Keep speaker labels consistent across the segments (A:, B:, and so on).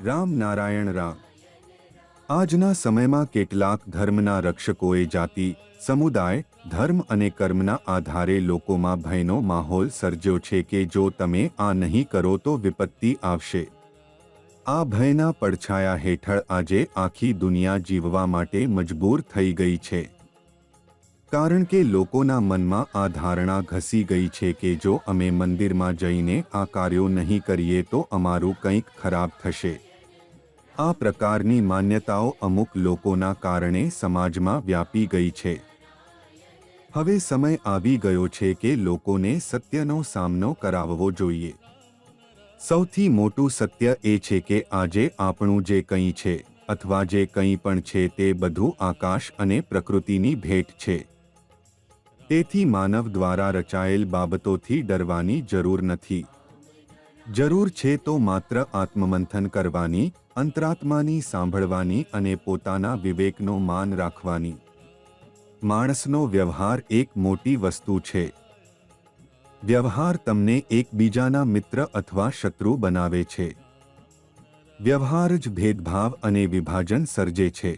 A: રામ નારાયણ રામ। આજના સમયમાં કેટલાક ધર્મના રક્ષકોએ જાતિ, સમુદાય, ધર્મ અને કર્મના આધારે લોકોમાં ભયનો માહોલ સર્જ્યો છે કે જો તમે આ નહીં કરો તો વિપત્તિ આવશે। આ ભયના પડછાયા હેઠળ આજે આખી દુનિયા જીવવા માટે મજબૂર થઈ ગઈ છે, કારણ કે લોકોના મનમાં આ ધારણા ઘસી ગઈ છે કે જો અમે મંદિરમાં જઈને આ કાર્યો નહીં કરીએ તો અમારું કંઈક ખરાબ થશે। આ પ્રકારની માન્યતાઓ અમુક લોકોના કારણે સમાજમાં વ્યાપી ગઈ છે। હવે સમય આવી ગયો છે કે લોકોને સત્યનો સામનો કરાવવો જોઈએ। સૌથી મોટું સત્ય એ છે કે આજે આપણું જે કંઈ છે અથવા જે કંઈ પણ છે તે બધું આકાશ અને પ્રકૃતિની ભેટ છે। તેથી માનવ દ્વારા રચાયેલ બાબતોથી ડરવાની જરૂર નથી। જરૂર છે તો માત્ર આત્મમંથન કરવાની, અંતરાત્માની સાંભળવાની અને પોતાના વિવેકનો માન રાખવાની। માણસનો વ્યવહાર એક મોટી વસ્તુ છે। વ્યવહાર તમને એકબીજાના મિત્ર અથવા શત્રુ બનાવે છે। વ્યવહાર જ ભેદભાવ અને વિભાજન સર્જે છે।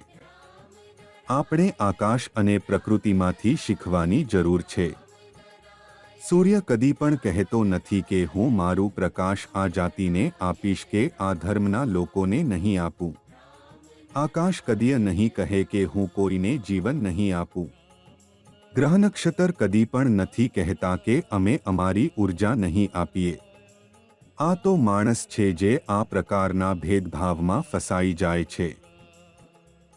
A: આપણે આકાશ અને પ્રકૃતિમાંથી શીખવાની જરૂર છે। સૂર્ય કદી પણ કહેતો નથી કે હું મારું પ્રકાશ આ જાતિને આપીશ કે આ ધર્મના લોકોને નહીં આપું। આકાશ કદી નહીં કહે કે હું કોઈને જીવન નહીં આપું। ગ્રહ નક્ષત્ર કદી પણ નથી કહેતા કે અમે અમારી ઉર્જા નહીં આપીએ। આ તો માણસ છે જે આ પ્રકારના ભેદભાવમાં ફસાઈ જાય છે।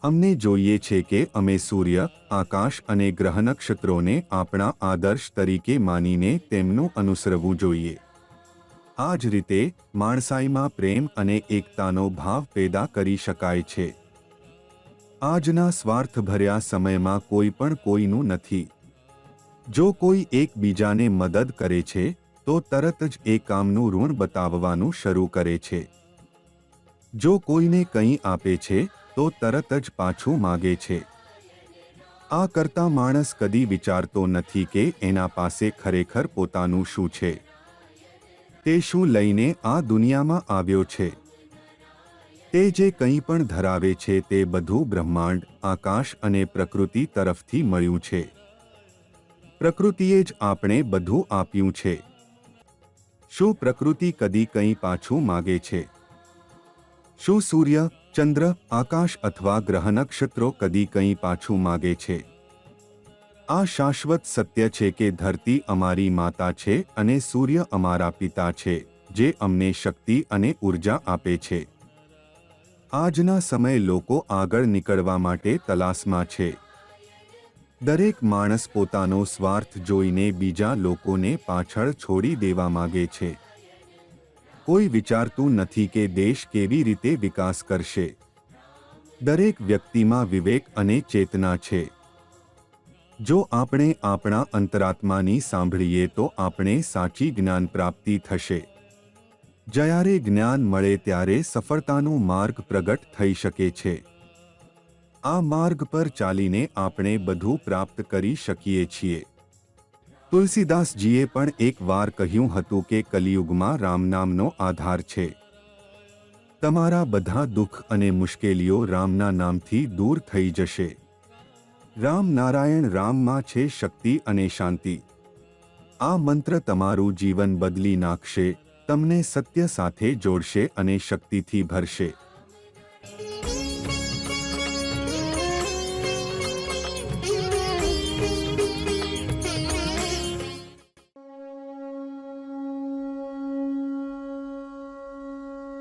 A: અમને જોઈએ છે કે અમે સૂર્ય, આકાશ અને ગ્રહ નક્ષત્રોને આપણા આદર્શ તરીકે માનીને તેમનું અનુસરવું જોઈએ। આ જ રીતે માણસાઈમાં પ્રેમ અને એકતાનો ભાવ પેદા કરી શકાય છે। આજના સ્વાર્થભર્યા સમયમાં કોઈ પણ કોઈનું નથી। જો કોઈ એકબીજાને મદદ કરે છે તો તરત જ એ કામનું ઋણ બતાવવાનું શરૂ કરે છે। જો કોઈને કંઈ આપે છે તો તરત જ પાછું માગે છે। આ કરતા માણસ કદી વિચારતો નથી કે એના પાસે ખરેખર પોતાનું શું છે, તે શું લઈને આ દુનિયામાં આવ્યો છે। તે જે કંઈ પણ ધરાવે છે તે બધું બ્રહ્માંડ, આકાશ અને પ્રકૃતિ તરફથી મળ્યું છે। પ્રકૃતિએ જ આપણે બધું આપ્યું છે। શું પ્રકૃતિ કદી કંઈ પાછું માગે છે? શું સૂર્ય, ચંદ્ર, આકાશ અથવા ગ્રહ નક્ષત્રો કદી કંઈ પાછું માગે છે? આ શાશ્વત સત્ય છે કે ધરતી અમારી માતા છે અને સૂર્ય અમારા પિતા છે, જે અમને શક્તિ અને ઉર્જા આપે છે। આજના સમયે લોકો આગળ નીકળવા માટે તલાશમાં છે। દરેક માણસ પોતાનો સ્વાર્થ જોઈને બીજા લોકોને પાછળ છોડી દેવા માગે છે। કોઈ વિચારતું નથી કે દેશ કેવી રીતે વિકાસ કરશે। દરેક વ્યક્તિમાં વિવેક અને ચેતના છે। જો આપણે આપણા અંતરાત્માની સાંભળીએ તો આપણે સાચી જ્ઞાન પ્રાપ્તિ થશે। જ્યારે જ્ઞાન મળે ત્યારે સફળતાનો માર્ગ પ્રગટ થઈ શકે છે। આ માર્ગ પર ચાલીને આપણે બધું પ્રાપ્ત કરી શકીએ છીએ। તુલસીદાસજીએ પણ એક વાર કહ્યું હતું કે કલિયુગમાં રામ નામનો આધાર છે। તમારા બધા દુઃખ અને મુશ્કેલીઓ રામના નામથી દૂર થઈ જશે। રામ નારાયણ રામમાં છે શક્તિ અને શાંતિ। આ મંત્ર તમારું જીવન બદલી નાખશે, તમને સત્ય સાથે જોડશે અને શક્તિથી ભરશે।